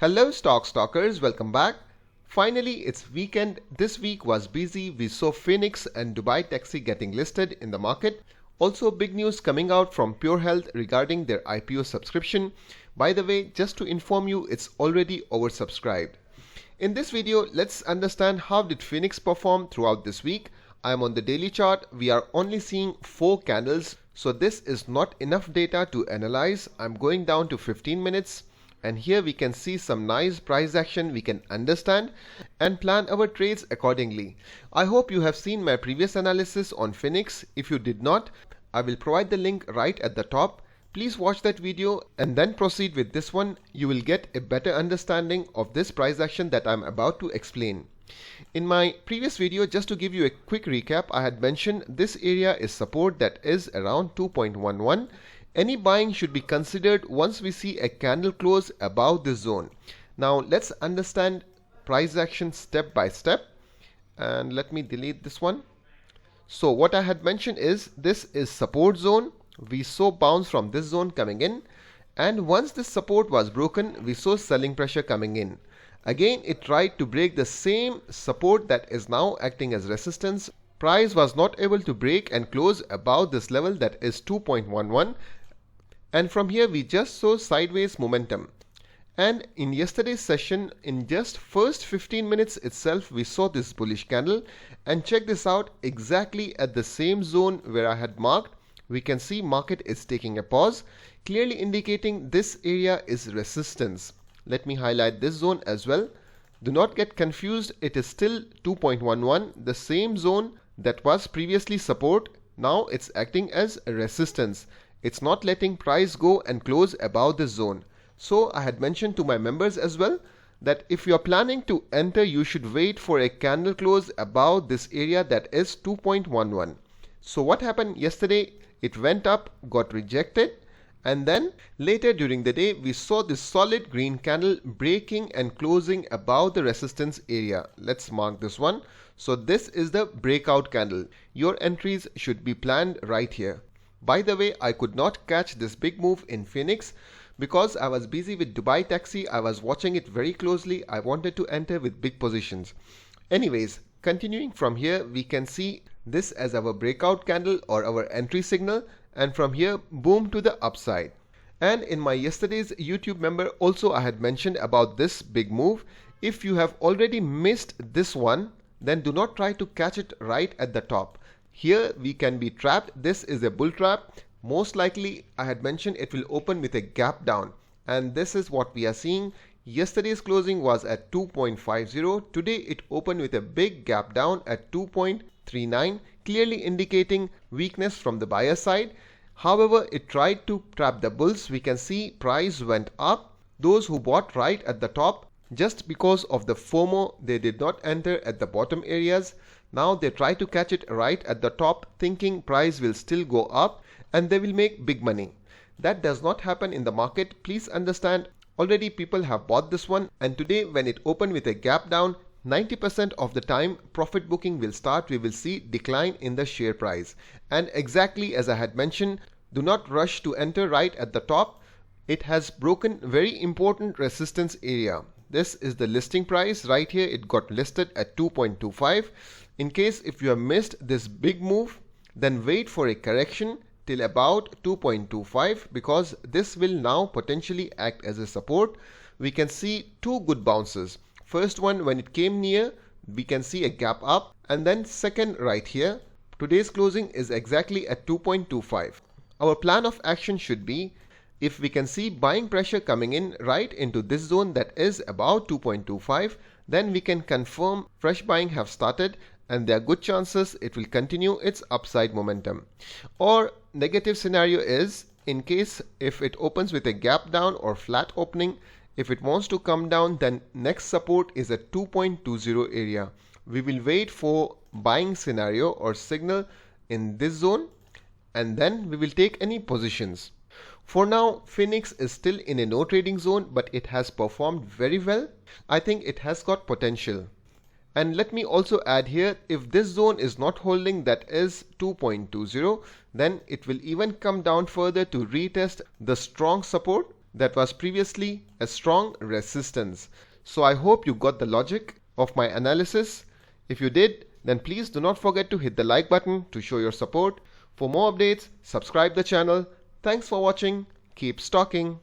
Hello stalkers, welcome back. Finally, it's weekend. This week was busy. We saw Phoenix and Dubai Taxi getting listed in the market. Also, big news coming out from Pure Health regarding their IPO subscription. By the way, just to inform you, it's already oversubscribed. In this video, let's understand how did Phoenix perform throughout this week. I am on the daily chart. We are only seeing 4 candles, so this is not enough data to analyze. I'm going down to 15 minutes. And here we can see some nice price action we can understand and plan our trades accordingly. I hope you have seen my previous analysis on Phoenix. If you did not, I will provide the link right at the top. Please watch that video and then proceed with this one. You will get a better understanding of this price action that I'm about to explain. In my previous video, just to give you a quick recap, I had mentioned this area is support that is around 2.11. Any buying should be considered once we see a candle close above this zone. Now let's understand price action step by step, and let me delete this one. So what I had mentioned is this is support zone. We saw bounce from this zone coming in, and once this support was broken, we saw selling pressure coming in. Again, it tried to break the same support that is now acting as resistance. Price was not able to break and close above this level that is 2.11. And from here we just saw sideways momentum. And in yesterday's session, in just first 15 minutes itself, we saw this bullish candle. And check this out, exactly at the same zone where I had marked, we can see market is taking a pause, clearly indicating this area is resistance. Let me highlight this zone as well. Do not get confused, it is still 2.11, the same zone that was previously support. Now it's acting as a resistance. It's not letting price go and close above this zone. So I had mentioned to my members as well that if you are planning to enter, you should wait for a candle close above this area that is 2.11. So what happened yesterday? It went up, got rejected, and then later during the day we saw this solid green candle breaking and closing above the resistance area. Let's mark this one. So this is the breakout candle. Your entries should be planned right here. By the way, I could not catch this big move in Phoenix because I was busy with Dubai Taxi. I was watching it very closely. I wanted to enter with big positions. Anyways, continuing from here, we can see this as our breakout candle or our entry signal, and from here boom to the upside. And in my yesterday's YouTube member also I had mentioned about this big move. If you have already missed this one, then do not try to catch it right at the top. Here we can be trapped. This is a bull trap. Most likely I had mentioned it will open with a gap down, and this is what we are seeing. Yesterday's closing was at 2.50. Today it opened with a big gap down at 2.39, clearly indicating weakness from the buyer side. However, it tried to trap the bulls. We can see price went up. Those who bought right at the top, just because of the FOMO, they did not enter at the bottom areas. Now they try to catch it right at the top, thinking price will still go up and they will make big money. That does not happen in the market. Please understand, already people have bought this one, and today when it opened with a gap down, 90% of the time profit booking will start. We will see decline in the share price. And exactly as I had mentioned, do not rush to enter right at the top. It has broken very important resistance area. This is the listing price right here. It got listed at 2.25. In case if you have missed this big move, then wait for a correction till about 2.25, because this will now potentially act as a support. We can see 2 good bounces. First one, when it came near, we can see a gap up, and then second right here. Today's closing is exactly at 2.25. Our plan of action should be, if we can see buying pressure coming in right into this zone that is about 2.25, then we can confirm fresh buying have started, and there are good chances it will continue its upside momentum. Or negative scenario is, in case if it opens with a gap down or flat opening, if it wants to come down, then next support is at 2.20 area. We will wait for buying scenario or signal in this zone, and then we will take any positions. For now, Phoenix is still in a no trading zone, but it has performed very well. I think it has got potential. And let me also add here, if this zone is not holding, that is 2.20, then it will even come down further to retest the strong support that was previously a strong resistance. So I hope you got the logic of my analysis. If you did, then please do not forget to hit the like button to show your support. For more updates, subscribe the channel. Thanks for watching. Keep stalking.